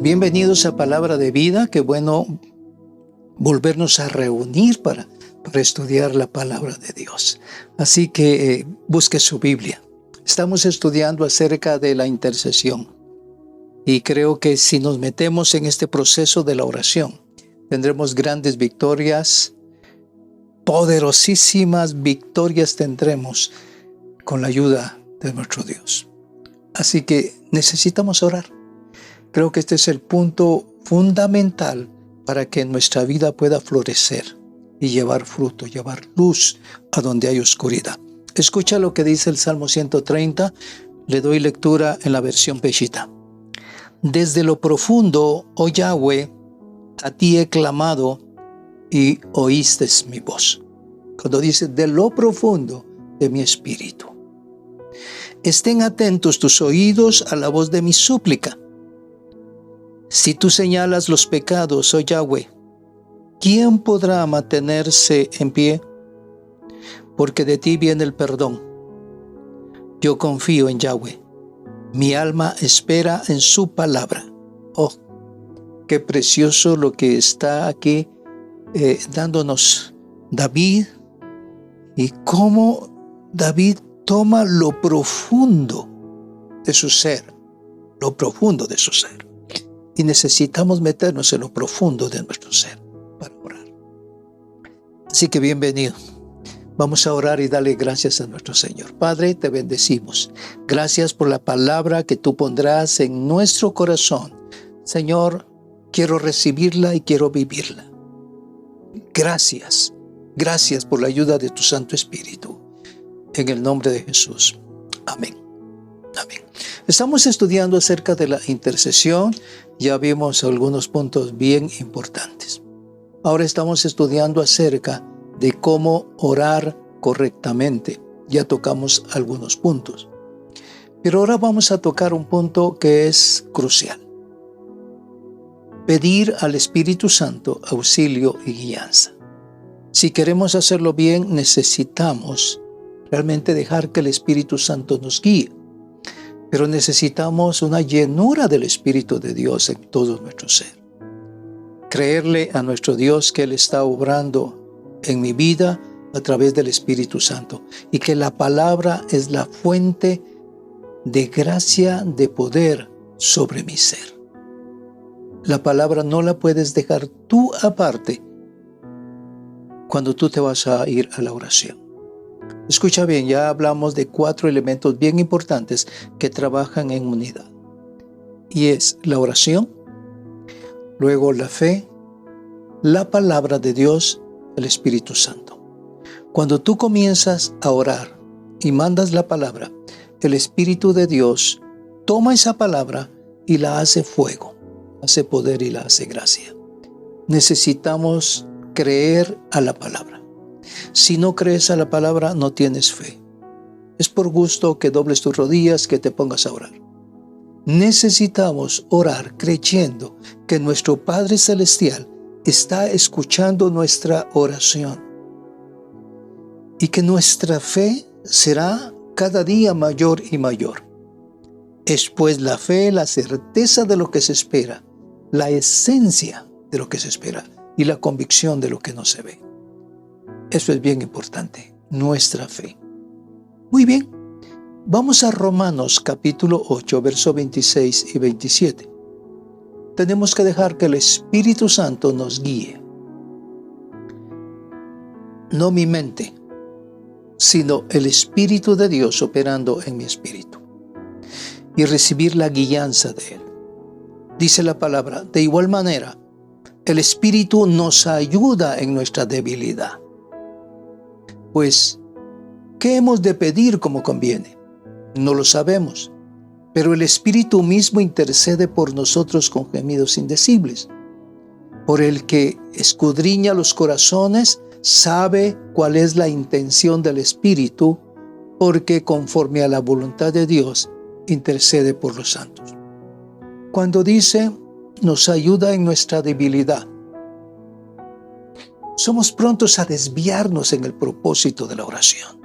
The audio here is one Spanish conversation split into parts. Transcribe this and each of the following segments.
Bienvenidos a Palabra de Vida. Qué bueno volvernos a reunir para estudiar la Palabra de Dios. Así que busque su Biblia. Estamos estudiando acerca de la intercesión. Y creo que si nos metemos en este proceso de la oración, tendremos grandes victorias, poderosísimas victorias tendremos con la ayuda de nuestro Dios. Así que necesitamos orar. Creo que este es el punto fundamental para que nuestra vida pueda florecer y llevar fruto, llevar luz a donde hay oscuridad. Escucha lo que dice el Salmo 130. Le doy lectura en la versión Peshitta. Desde lo profundo, oh Yahweh, a ti he clamado y oíste mi voz. Cuando dice de lo profundo de mi espíritu. Estén atentos tus oídos a la voz de mi súplica. Si tú señalas los pecados, oh Yahweh, ¿quién podrá mantenerse en pie? Porque de ti viene el perdón. Yo confío en Yahweh. Mi alma espera en su palabra. Oh, qué precioso lo que está aquí dándonos David, y cómo David toma lo profundo de su ser, lo profundo de su ser. Y necesitamos meternos en lo profundo de nuestro ser para orar. Así que bienvenido. Vamos a orar y darle gracias a nuestro Señor. Padre, te bendecimos. Gracias por la palabra que tú pondrás en nuestro corazón. Señor, quiero recibirla y quiero vivirla. Gracias. Gracias por la ayuda de tu Santo Espíritu. En el nombre de Jesús. Amén. Amén. Estamos estudiando acerca de la intercesión. Ya vimos algunos puntos bien importantes. Ahora estamos estudiando acerca de cómo orar correctamente. Ya tocamos algunos puntos. Pero ahora vamos a tocar un punto que es crucial. Pedir al Espíritu Santo auxilio y guianza. Si queremos hacerlo bien, necesitamos realmente dejar que el Espíritu Santo nos guíe. Pero necesitamos una llenura del Espíritu de Dios en todo nuestro ser. Creerle a nuestro Dios que Él está obrando en mi vida a través del Espíritu Santo y que la palabra es la fuente de gracia, de poder sobre mi ser. La palabra no la puedes dejar tú aparte cuando tú te vas a ir a la oración. Escucha bien, ya hablamos de 4 elementos bien importantes que trabajan en unidad. Y es la oración, luego la fe, la palabra de Dios, el Espíritu Santo. Cuando tú comienzas a orar y mandas la palabra, el Espíritu de Dios toma esa palabra y la hace fuego, hace poder y la hace gracia. Necesitamos creer a la palabra. Si no crees a la palabra, no tienes fe. Es por gusto que dobles tus rodillas, que te pongas a orar. Necesitamos orar creyendo que nuestro Padre Celestial está escuchando nuestra oración y que nuestra fe será cada día mayor y mayor. Es pues la fe, la certeza de lo que se espera, la esencia de lo que se espera y la convicción de lo que no se ve. Eso es bien importante, nuestra fe. Muy bien, vamos a Romanos capítulo 8, versos 26 y 27. Tenemos que dejar que el Espíritu Santo nos guíe. No mi mente, sino el Espíritu de Dios operando en mi espíritu. Y recibir la guianza de Él. Dice la palabra, de igual manera, el Espíritu nos ayuda en nuestra debilidad. Pues, ¿qué hemos de pedir como conviene? No lo sabemos, pero el Espíritu mismo intercede por nosotros con gemidos indecibles. Por el que escudriña los corazones, sabe cuál es la intención del Espíritu, porque conforme a la voluntad de Dios, intercede por los santos. Cuando dice, nos ayuda en nuestra debilidad, somos prontos a desviarnos en el propósito de la oración.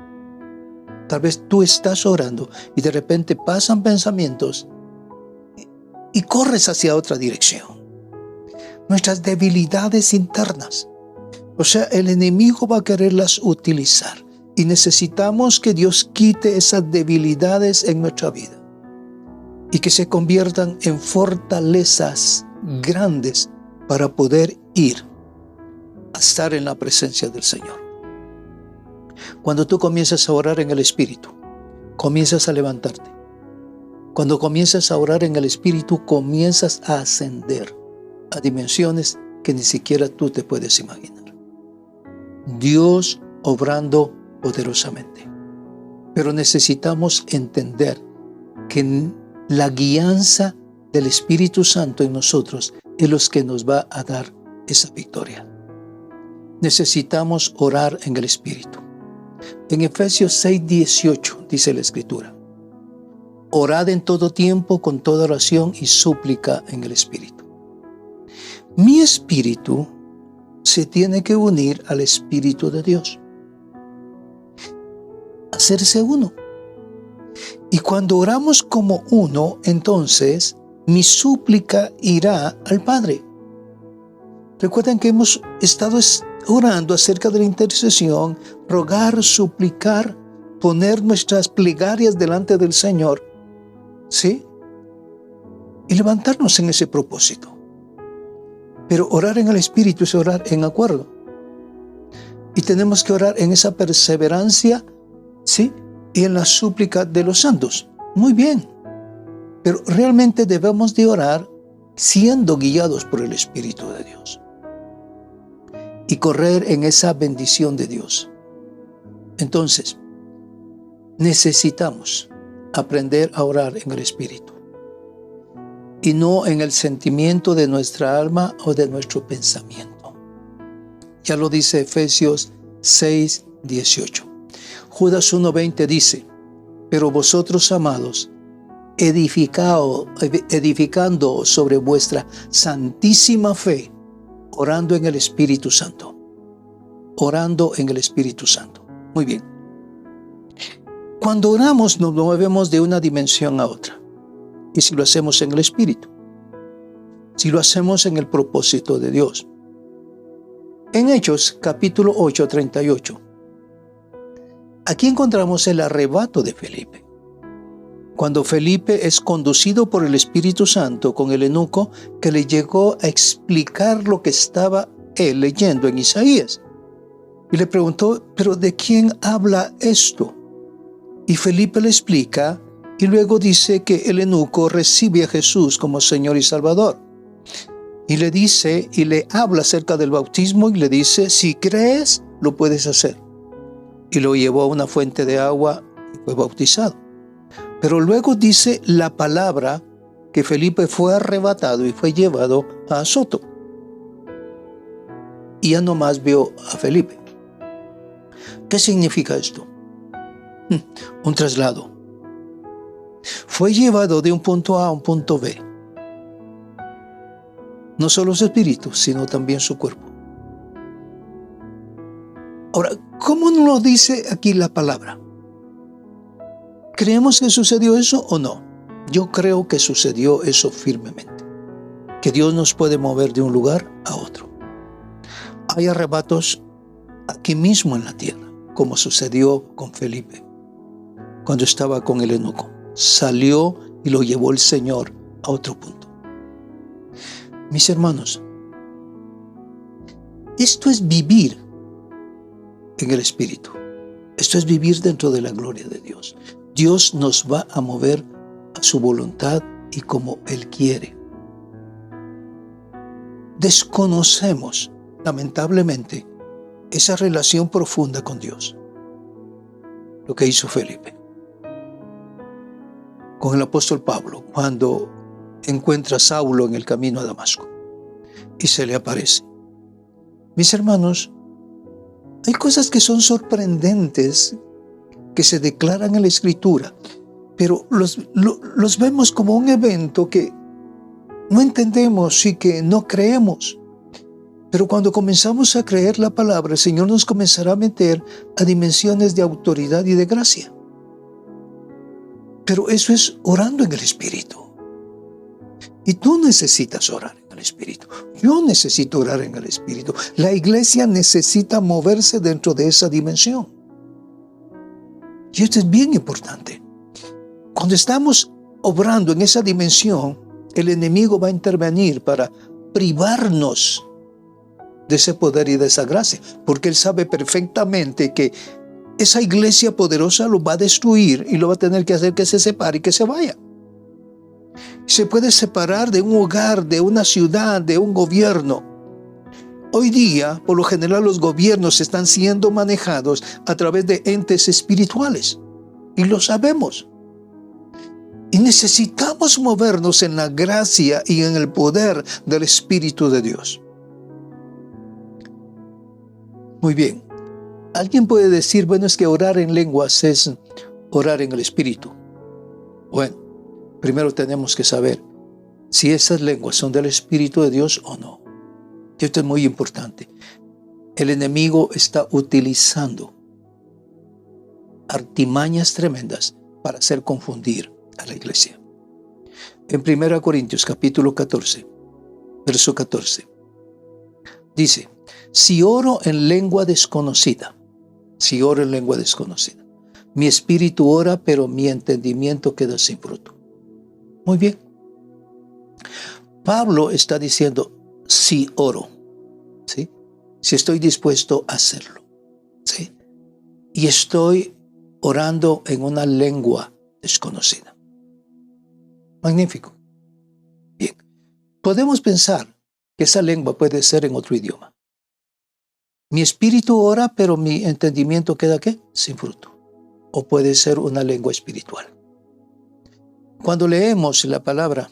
Tal vez tú estás orando y de repente pasan pensamientos y corres hacia otra dirección. Nuestras debilidades internas. O sea, el enemigo va a quererlas utilizar y necesitamos que Dios quite esas debilidades en nuestra vida y que se conviertan en fortalezas grandes para poder ir a estar en la presencia del Señor. Cuando tú comienzas a orar en el Espíritu, comienzas a levantarte. Cuando comienzas a orar en el Espíritu, comienzas a ascender a dimensiones que ni siquiera tú te puedes imaginar. Dios obrando poderosamente. Pero necesitamos entender que la guianza del Espíritu Santo en nosotros es lo que nos va a dar esa victoria. Necesitamos orar en el Espíritu. En Efesios 6:18 dice la Escritura: orad en todo tiempo con toda oración y súplica en el Espíritu. Mi espíritu se tiene que unir al Espíritu de Dios. Hacerse uno. Y cuando oramos como uno, entonces mi súplica irá al Padre. Recuerden que hemos estado orando acerca de la intercesión, rogar, suplicar, poner nuestras plegarias delante del Señor, ¿sí? Y levantarnos en ese propósito. Pero orar en el Espíritu es orar en acuerdo. Y tenemos que orar en esa perseverancia, ¿sí? Y en la súplica de los santos. Muy bien. Pero realmente debemos de orar siendo guiados por el Espíritu de Dios. Y correr en esa bendición de Dios. Entonces, necesitamos aprender a orar en el Espíritu. Y no en el sentimiento de nuestra alma o de nuestro pensamiento. Ya lo dice Efesios 6:18. Judas 1:20 dice: pero vosotros, amados, edificando sobre vuestra santísima fe, orando en el Espíritu Santo. Orando en el Espíritu Santo. Muy bien. Cuando oramos nos movemos de una dimensión a otra. Y si lo hacemos en el Espíritu, si lo hacemos en el propósito de Dios. En Hechos capítulo 8:38, aquí encontramos el arrebato de Felipe. Cuando Felipe es conducido por el Espíritu Santo con el eunuco que le llegó a explicar lo que estaba él leyendo en Isaías. Y le preguntó: ¿pero de quién habla esto? Y Felipe le explica. Y luego dice que el eunuco recibe a Jesús como Señor y Salvador. Y le dice, y le habla acerca del bautismo y le dice: si crees, lo puedes hacer. Y lo llevó a una fuente de agua y fue bautizado. Pero luego dice la palabra que Felipe fue arrebatado y fue llevado a Azoto. Y ya no más vio a Felipe. ¿Qué significa esto? Un traslado. Fue llevado de un punto A a un punto B. No solo su espíritu, sino también su cuerpo. Ahora, ¿cómo nos lo dice aquí la palabra? ¿Creemos que sucedió eso o no? Yo creo que sucedió eso firmemente. Que Dios nos puede mover de un lugar a otro. Hay arrebatos aquí mismo en la tierra, como sucedió con Felipe, cuando estaba con el eunuco. Salió y lo llevó el Señor a otro punto. Mis hermanos, esto es vivir en el Espíritu. Esto es vivir dentro de la gloria de Dios. Dios nos va a mover a su voluntad y como Él quiere. Desconocemos, lamentablemente, esa relación profunda con Dios. Lo que hizo Felipe con el apóstol Pablo cuando encuentra a Saulo en el camino a Damasco y se le aparece. Mis hermanos, hay cosas que son sorprendentes que se declaran en la Escritura, pero los vemos como un evento que no entendemos y que no creemos. Pero cuando comenzamos a creer la palabra, el Señor nos comenzará a meter a dimensiones de autoridad y de gracia. Pero eso es orando en el Espíritu. Y tú necesitas orar en el Espíritu. Yo necesito orar en el Espíritu. La iglesia necesita moverse dentro de esa dimensión. Y esto es bien importante. Cuando estamos obrando en esa dimensión, el enemigo va a intervenir para privarnos de ese poder y de esa gracia, porque él sabe perfectamente que esa iglesia poderosa lo va a destruir y lo va a tener que hacer que se separe y que se vaya. Se puede separar de un hogar, de una ciudad, de un gobierno. Hoy día, por lo general, los gobiernos están siendo manejados a través de entes espirituales. Y lo sabemos. Y necesitamos movernos en la gracia y en el poder del Espíritu de Dios. Muy bien. Alguien puede decir, bueno, es que orar en lenguas es orar en el Espíritu. Bueno, primero tenemos que saber si esas lenguas son del Espíritu de Dios o no. Esto es muy importante. El enemigo está utilizando artimañas tremendas para hacer confundir a la iglesia. En 1 Corintios capítulo 14, verso 14, dice, si oro en lengua desconocida, mi espíritu ora, pero mi entendimiento queda sin fruto. Muy bien. Pablo está diciendo, si oro, ¿sí? Si estoy dispuesto a hacerlo, ¿sí? Y estoy orando en una lengua desconocida. Magnífico. Bien. Podemos pensar que esa lengua puede ser en otro idioma. Mi espíritu ora, pero mi entendimiento queda, ¿qué? Sin fruto. O puede ser una lengua espiritual. Cuando leemos la palabra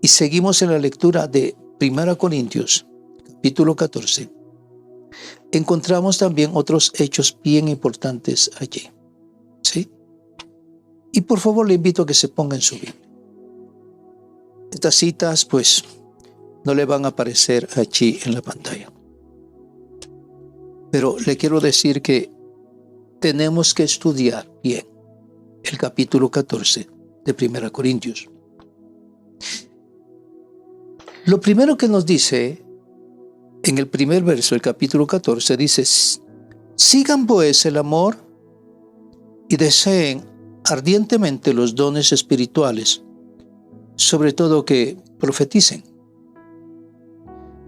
y seguimos en la lectura de 1 Corintios, capítulo 14, encontramos también otros hechos bien importantes allí. ¿Sí? Y por favor le invito a que se ponga en su Biblia. Estas citas, pues, no le van a aparecer allí en la pantalla. Pero le quiero decir que tenemos que estudiar bien el capítulo 14 de 1 Corintios. Lo primero que nos dice en el primer verso del capítulo 14 dice, sigan pues el amor y deseen ardientemente los dones espirituales, sobre todo que profeticen,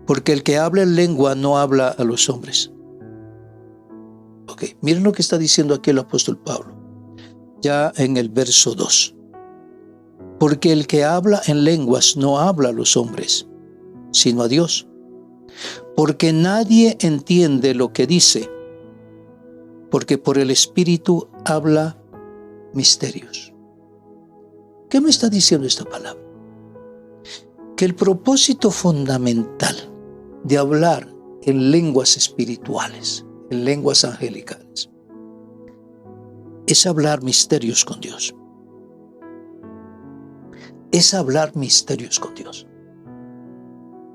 porque el que habla en lengua no habla a los hombres. Miren lo que está diciendo aquí el apóstol Pablo, ya en el verso 2. Porque el que habla en lenguas no habla a los hombres, sino a Dios. Porque nadie entiende lo que dice, porque por el Espíritu habla misterios. ¿Qué me está diciendo esta palabra? Que el propósito fundamental de hablar en lenguas espirituales, en lenguas angelicales, es hablar misterios con Dios. Es hablar misterios con Dios.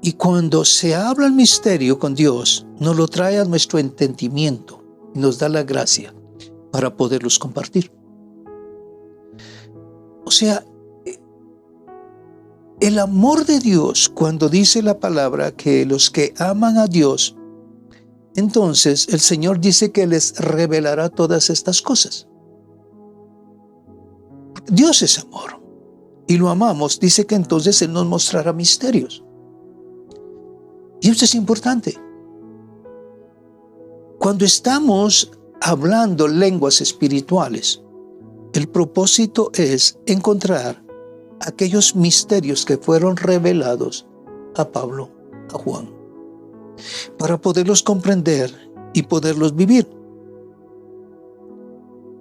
Y cuando se habla el misterio con Dios, nos lo trae a nuestro entendimiento y nos da la gracia para poderlos compartir. O sea, el amor de Dios, cuando dice la palabra que los que aman a Dios, entonces el Señor dice que les revelará todas estas cosas. Dios es amor y lo amamos, dice que entonces Él nos mostrará misterios. Y esto es importante. Cuando estamos hablando lenguas espirituales, el propósito es encontrar aquellos misterios que fueron revelados a Pablo, a Juan, para poderlos comprender y poderlos vivir.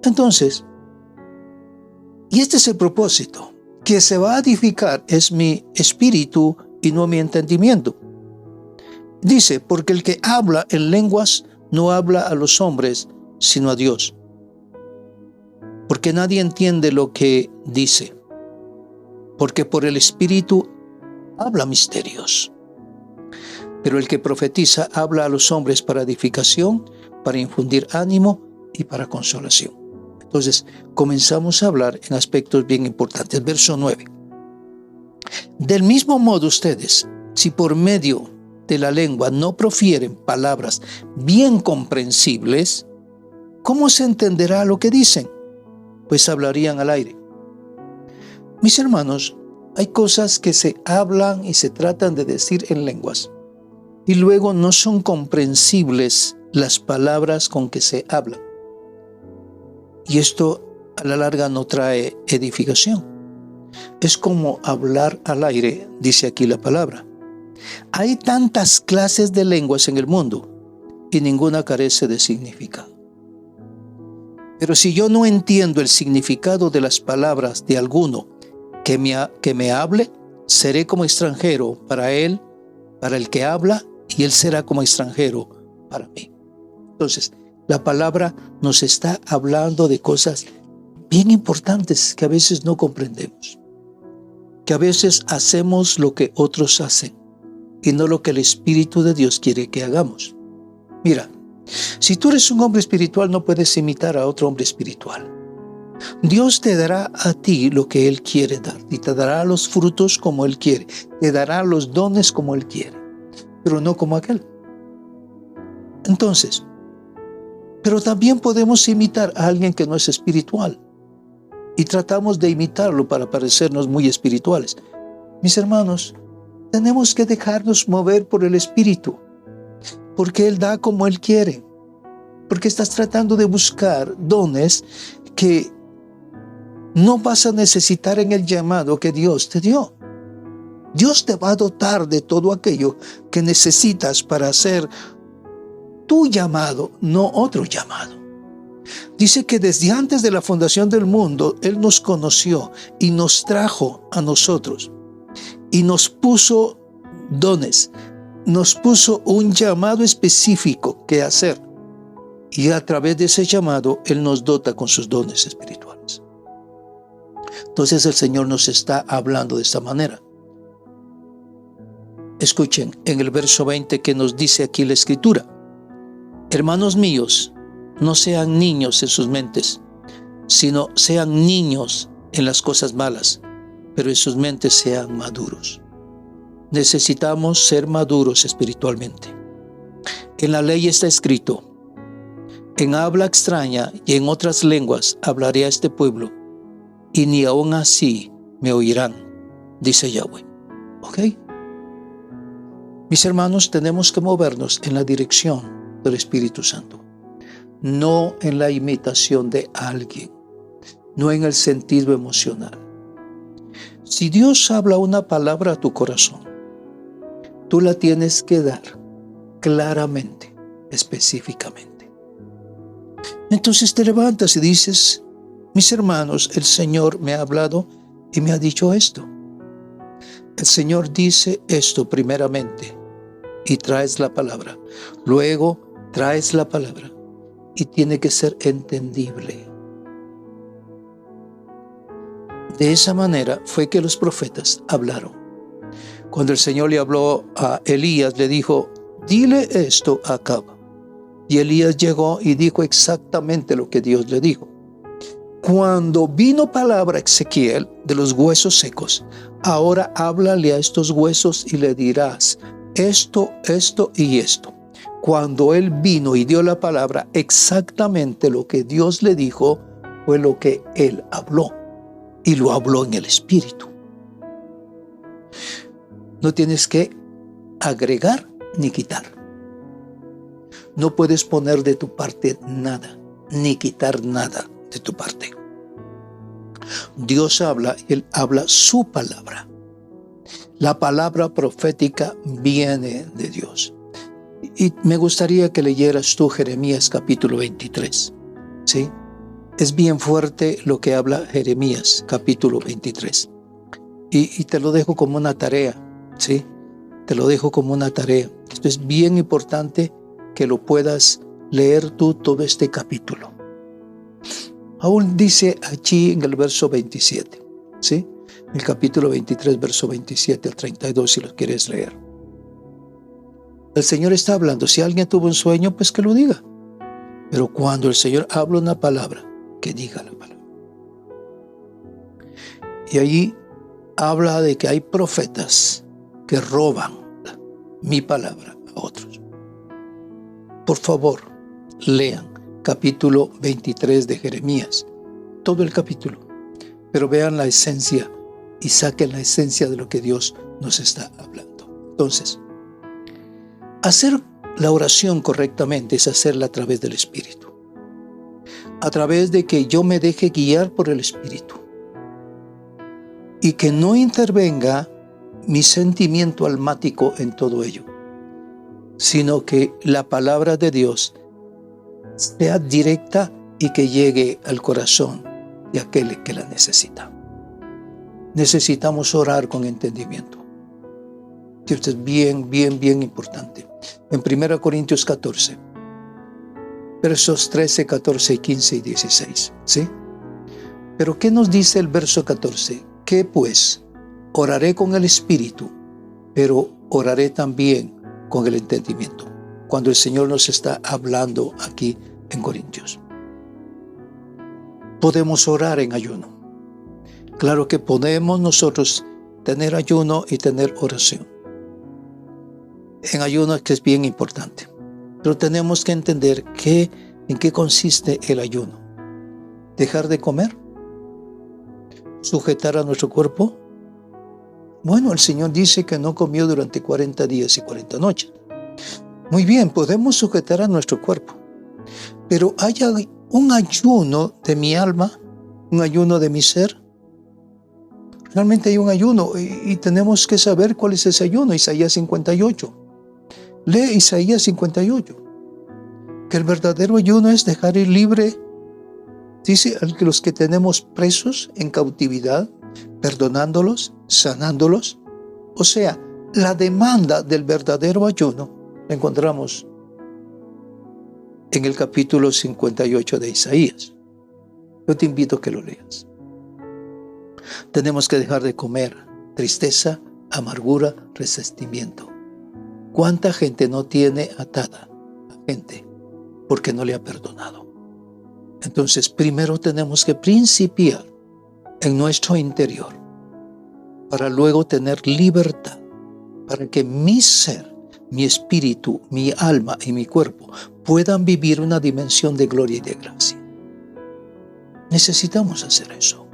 Entonces, y este es el propósito, que se va a edificar es mi espíritu y no mi entendimiento. Dice, porque el que habla en lenguas no habla a los hombres, sino a Dios. Porque nadie entiende lo que dice, porque por el Espíritu habla misterios. Pero el que profetiza habla a los hombres para edificación, para infundir ánimo y para consolación. Entonces, comenzamos a hablar en aspectos bien importantes. Verso 9. Del mismo modo ustedes, si por medio de la lengua no profieren palabras bien comprensibles, ¿cómo se entenderá lo que dicen? Pues hablarían al aire. Mis hermanos, hay cosas que se hablan y se tratan de decir en lenguas, y luego no son comprensibles las palabras con que se hablan. Y esto a la larga no trae edificación. Es como hablar al aire, dice aquí la palabra. Hay tantas clases de lenguas en el mundo y ninguna carece de significado. Pero si yo no entiendo el significado de las palabras de alguno que me hable, seré como extranjero para él, para el que habla, y él será como extranjero para mí. Entonces, la palabra nos está hablando de cosas bien importantes que a veces no comprendemos. Que a veces hacemos lo que otros hacen y no lo que el Espíritu de Dios quiere que hagamos. Mira, si tú eres un hombre espiritual, no puedes imitar a otro hombre espiritual. Dios te dará a ti lo que Él quiere dar y te dará los frutos como Él quiere, te dará los dones como Él quiere, pero no como aquel. Entonces, pero también podemos imitar a alguien que no es espiritual y tratamos de imitarlo para parecernos muy espirituales. Mis hermanos, tenemos que dejarnos mover por el Espíritu, porque Él da como Él quiere, porque estás tratando de buscar dones que no vas a necesitar en el llamado que Dios te dio. Dios te va a dotar de todo aquello que necesitas para hacer tu llamado, no otro llamado. Dice que desde antes de la fundación del mundo, Él nos conoció y nos trajo a nosotros y nos puso dones, nos puso un llamado específico que hacer, y a través de ese llamado Él nos dota con sus dones espirituales. Entonces el Señor nos está hablando de esta manera. Escuchen en el verso 20 que nos dice aquí la Escritura: hermanos míos, no sean niños en sus mentes, sino sean niños en las cosas malas, pero en sus mentes sean maduros. Necesitamos ser maduros espiritualmente. En la ley está escrito: en habla extraña y en otras lenguas hablaré a este pueblo, y ni aun así me oirán, dice Yahweh. ¿Ok? Mis hermanos, tenemos que movernos en la dirección del Espíritu Santo, no en la imitación de alguien, no en el sentido emocional. Si Dios habla una palabra a tu corazón, tú la tienes que dar claramente, específicamente. Entonces te levantas y dices: mis hermanos, el Señor me ha hablado y me ha dicho esto. El Señor dice esto primeramente, y traes la palabra. Luego traes la palabra y tiene que ser entendible. De esa manera fue que los profetas hablaron. Cuando el Señor le habló a Elías, le dijo: dile esto a Acab. Y Elías llegó y dijo exactamente lo que Dios le dijo. Cuando vino palabra a Ezequiel de los huesos secos, ahora háblale a estos huesos y le dirás esto, esto y esto. Cuando él vino y dio la palabra, exactamente lo que Dios le dijo fue lo que él habló, y lo habló en el Espíritu. No tienes que agregar ni quitar. No puedes poner de tu parte nada, ni quitar nada de tu parte. Dios habla y Él habla su palabra. La palabra profética viene de Dios. Y me gustaría que leyeras tú Jeremías capítulo 23. ¿Sí? Es bien fuerte lo que habla Jeremías capítulo 23. Y te lo dejo como una tarea. ¿Sí? Te lo dejo como una tarea. Esto es bien importante que lo puedas leer tú todo este capítulo. Aún dice allí en el verso 27, ¿sí? El capítulo 23, verso 27 al 32, si lo quieres leer. El Señor está hablando. Si alguien tuvo un sueño, pues que lo diga. Pero cuando el Señor habla una palabra, que diga la palabra. Y allí habla de que hay profetas que roban mi palabra a otros. Por favor, lean capítulo 23 de Jeremías, todo el capítulo, pero vean la esencia y saquen la esencia de lo que Dios nos está hablando. Entonces, hacer la oración correctamente es hacerla a través del Espíritu, a través de que yo me deje guiar por el Espíritu y que no intervenga mi sentimiento almático en todo ello, sino que la palabra de Dios sea directa y que llegue al corazón de aquel que la necesita. Necesitamos orar con entendimiento. Esto es bien importante. En 1 Corintios 14, versos 13, 14, 15 y 16. ¿Sí? Pero ¿qué nos dice el verso 14? Que pues oraré con el Espíritu, pero oraré también con el entendimiento. Cuando el Señor nos está hablando aquí en Corintios. Podemos orar en ayuno. Claro que podemos nosotros tener ayuno y tener oración. En ayuno es que es bien importante. Pero tenemos que entender en qué consiste el ayuno. ¿Dejar de comer? ¿Sujetar a nuestro cuerpo? Bueno, el Señor dice que no comió durante 40 días y 40 noches. Muy bien, podemos sujetar a nuestro cuerpo. Pero ¿hay un ayuno de mi alma? ¿Un ayuno de mi ser? Realmente hay un ayuno y tenemos que saber cuál es ese ayuno. Isaías 58. Lee Isaías 58. Que el verdadero ayuno es dejar ir libre, dice, a los que tenemos presos en cautividad, perdonándolos, sanándolos. O sea, la demanda del verdadero ayuno la encontramos en el capítulo 58 de Isaías. Yo te invito a que lo leas. Tenemos que dejar de comer tristeza, amargura, resentimiento. ¿Cuánta gente no tiene atada a gente porque no le ha perdonado? Entonces, primero tenemos que principiar en nuestro interior para luego tener libertad, para que mi ser, mi espíritu, mi alma y mi cuerpo puedan vivir una dimensión de gloria y de gracia. Necesitamos hacer eso.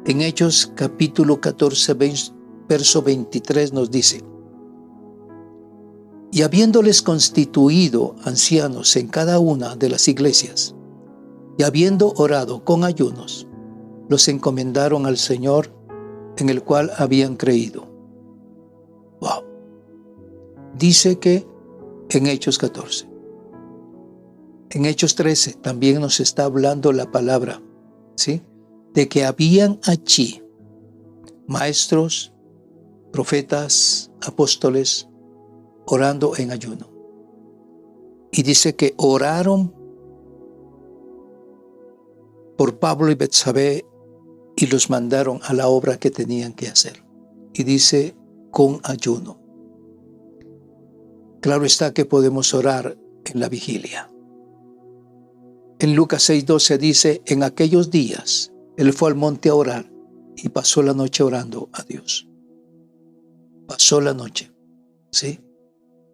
En Hechos capítulo 14, verso 23 nos dice: y habiéndoles constituido ancianos en cada una de las iglesias, y habiendo orado con ayunos, los encomendaron al Señor en el cual habían creído. Wow. Dice que en Hechos 14. En Hechos 13 también nos está hablando la palabra, ¿sí? De que habían allí maestros, profetas, apóstoles, orando en ayuno. Y dice que oraron por Pablo y Betsabé y los mandaron a la obra que tenían que hacer. Y dice, con ayuno. Claro está que podemos orar en la vigilia. En Lucas 6:12 dice, en aquellos días él fue al monte a orar y pasó la noche orando a Dios. Pasó la noche, ¿sí?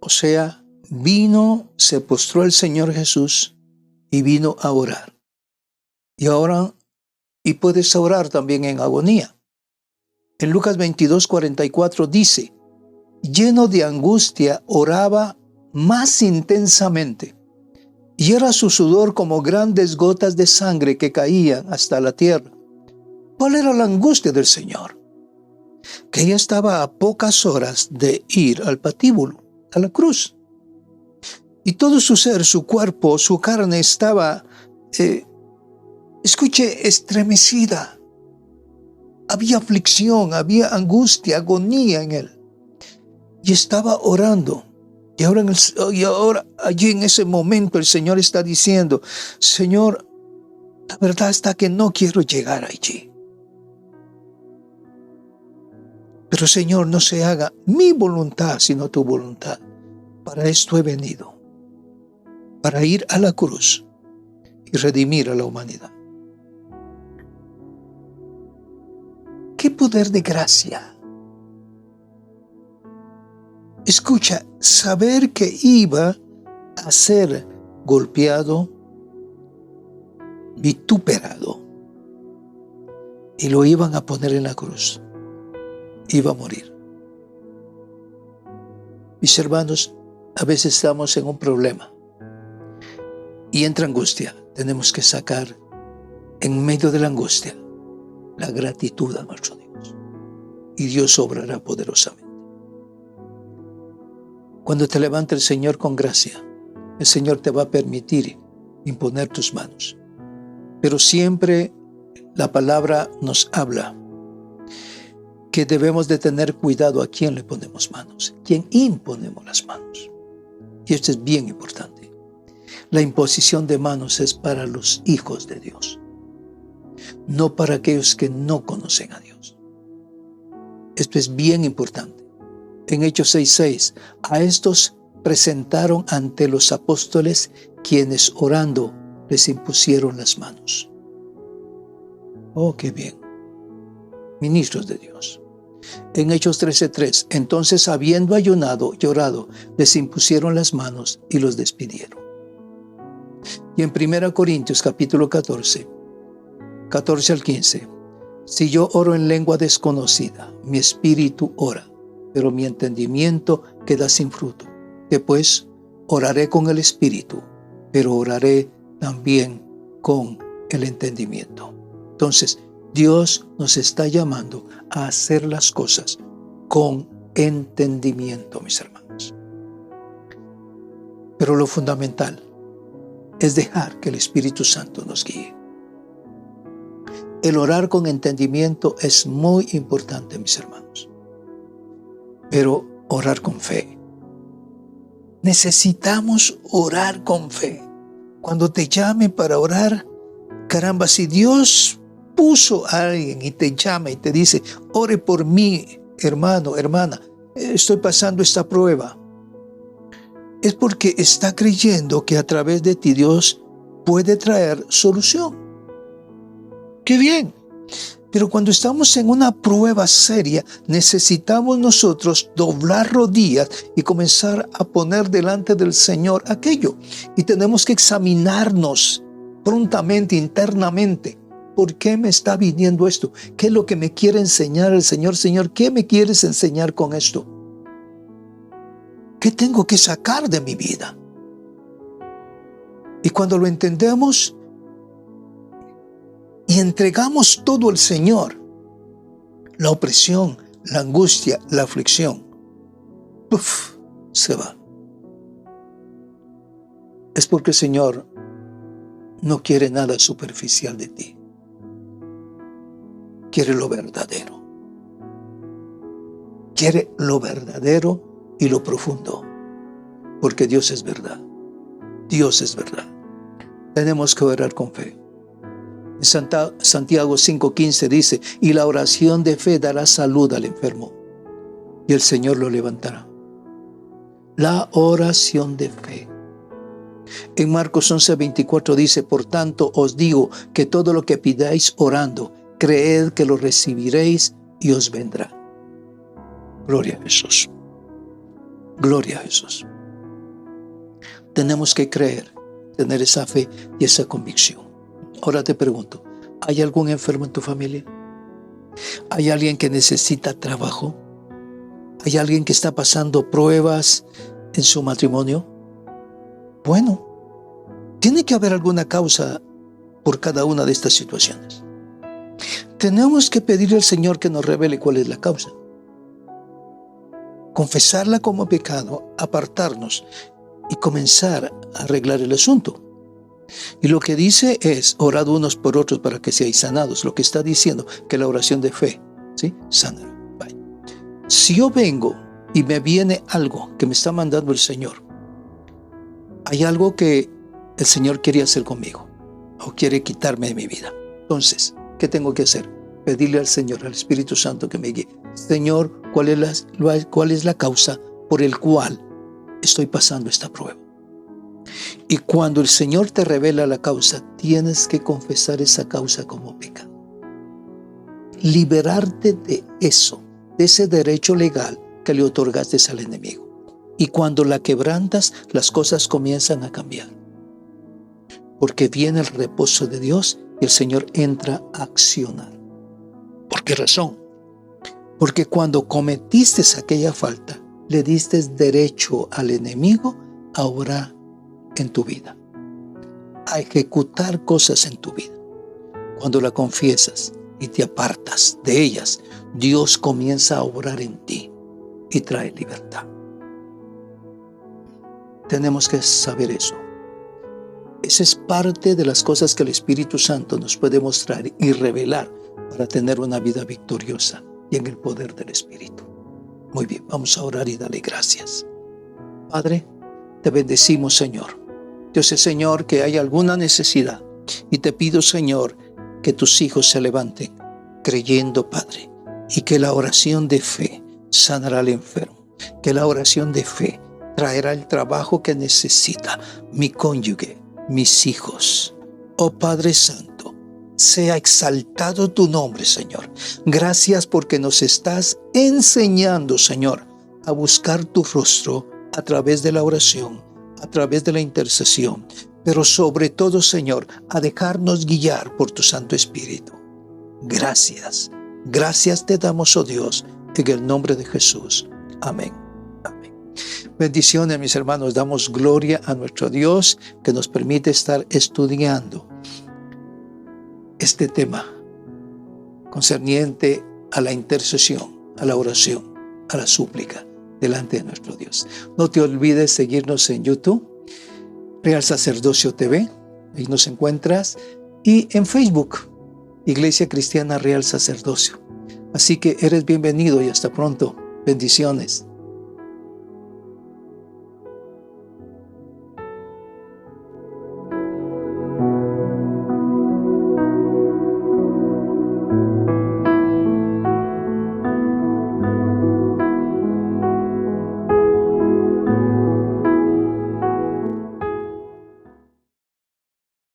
O sea, se postró el Señor Jesús y vino a orar. Y puedes orar también en agonía. En Lucas 22:44 dice, lleno de angustia oraba más intensamente, y era su sudor como grandes gotas de sangre que caían hasta la tierra. ¿Cuál era la angustia del Señor? Que ella estaba a pocas horas de ir al patíbulo, a la cruz. Y todo su ser, su cuerpo, su carne estaba, estremecida. Había aflicción, había angustia, agonía en él. Y estaba orando. Y ahora, allí en ese momento, el Señor está diciendo, Señor, la verdad está que no quiero llegar allí. Pero Señor, no se haga mi voluntad, sino tu voluntad. Para esto he venido. Para ir a la cruz y redimir a la humanidad. qué poder de gracia. Escucha, saber que iba a ser golpeado, vituperado, y lo iban a poner en la cruz. Iba a morir. Mis hermanos, a veces estamos en un problema y entra angustia. Tenemos que sacar en medio de la angustia la gratitud a nuestro Dios, y Dios obrará poderosamente. Cuando te levante el Señor con gracia, el Señor te va a permitir imponer tus manos. Pero siempre la palabra nos habla que debemos de tener cuidado a quién le ponemos manos, quién imponemos las manos. Y esto es bien importante. La imposición de manos es para los hijos de Dios, no para aquellos que no conocen a Dios. Esto es bien importante. En Hechos 6:6, a estos presentaron ante los apóstoles, quienes orando les impusieron las manos. Oh, qué bien. Ministros de Dios. En Hechos 13:3, entonces habiendo ayunado y orado, les impusieron las manos y los despidieron. Y en 1 Corintios capítulo 14 al 15, si yo oro en lengua desconocida, mi espíritu ora, pero mi entendimiento queda sin fruto. Que pues oraré con el espíritu, pero oraré también con el entendimiento. Entonces, Dios nos está llamando a hacer las cosas con entendimiento, mis hermanos. Pero lo fundamental es dejar que el Espíritu Santo nos guíe. El orar con entendimiento es muy importante, mis hermanos. Pero orar con fe. Necesitamos orar con fe. Cuando te llamen para orar, caramba, si Dios puso a alguien y te llama y te dice, ore por mí, hermano, hermana, estoy pasando esta prueba, es porque está creyendo que a través de ti Dios puede traer solución. ¡Qué bien! Pero cuando estamos en una prueba seria, necesitamos nosotros doblar rodillas y comenzar a poner delante del Señor aquello. Y tenemos que examinarnos prontamente, internamente. ¿Por qué me está viniendo esto? ¿Qué es lo que me quiere enseñar el Señor? Señor, ¿qué me quieres enseñar con esto? ¿Qué tengo que sacar de mi vida? Y cuando lo entendemos y entregamos todo al Señor, la opresión, la angustia, la aflicción, se va. Es porque el Señor no quiere nada superficial de ti. Quiere lo verdadero. Quiere lo verdadero y lo profundo. Porque Dios es verdad. Dios es verdad. Tenemos que orar con fe. En Santiago 5:15 dice, y la oración de fe dará salud al enfermo, y el Señor lo levantará. La oración de fe. En Marcos 11:24 dice, por tanto os digo que todo lo que pidáis orando, creed que lo recibiréis y os vendrá. Gloria a Jesús. Gloria a Jesús. Tenemos que creer, tener esa fe y esa convicción. Ahora te pregunto, ¿hay algún enfermo en tu familia? ¿Hay alguien que necesita trabajo? ¿Hay alguien que está pasando pruebas en su matrimonio? Bueno, tiene que haber alguna causa por cada una de estas situaciones. Tenemos que pedirle al Señor que nos revele cuál es la causa. Confesarla como pecado, apartarnos y comenzar a arreglar el asunto. Y lo que dice es, orad unos por otros para que seáis sanados. Lo que está diciendo, que la oración de fe, ¿sí? Sanará. Si yo vengo y me viene algo que me está mandando el Señor, hay algo que el Señor quiere hacer conmigo o quiere quitarme de mi vida. Entonces, ¿qué tengo que hacer? Pedirle al Señor, al Espíritu Santo que me guíe. Señor, ¿cuál es la causa por el cual estoy pasando esta prueba? Y cuando el Señor te revela la causa, tienes que confesar esa causa como pecado. liberarte de eso, de ese derecho legal que le otorgaste al enemigo. Y cuando la quebrantas, las cosas comienzan a cambiar. Porque viene el reposo de Dios y el Señor entra a accionar. ¿Por qué razón? Porque cuando cometiste aquella falta, le diste derecho al enemigo a obrar en tu vida, a ejecutar cosas en tu vida. Cuando la confiesas y te apartas de ellas, Dios comienza a obrar en ti y trae libertad. Tenemos que saber eso. Esa es parte de las cosas que el Espíritu Santo nos puede mostrar y revelar para tener una vida victoriosa y en el poder del Espíritu. Muy bien, vamos a orar y darle gracias. Padre, te bendecimos, Señor. Yo sé, Señor, que hay alguna necesidad y te pido, Señor, que tus hijos se levanten creyendo, Padre, y que la oración de fe sanará al enfermo, que la oración de fe traerá el trabajo que necesita mi cónyuge, mis hijos. Oh Padre Santo, sea exaltado tu nombre, Señor. Gracias porque nos estás enseñando, Señor, a buscar tu rostro a través de la oración, a través de la intercesión, pero sobre todo, Señor, a dejarnos guiar por tu Santo Espíritu. Gracias. Gracias te damos, oh Dios, en el nombre de Jesús. Amén. Amén. Bendiciones, mis hermanos. Damos gloria a nuestro Dios que nos permite estar estudiando este tema concerniente a la intercesión, a la oración, a la súplica delante de nuestro Dios. No te olvides seguirnos en YouTube, Real Sacerdocio TV, ahí nos encuentras, y en Facebook, Iglesia Cristiana Real Sacerdocio. Así que eres bienvenido y hasta pronto. Bendiciones.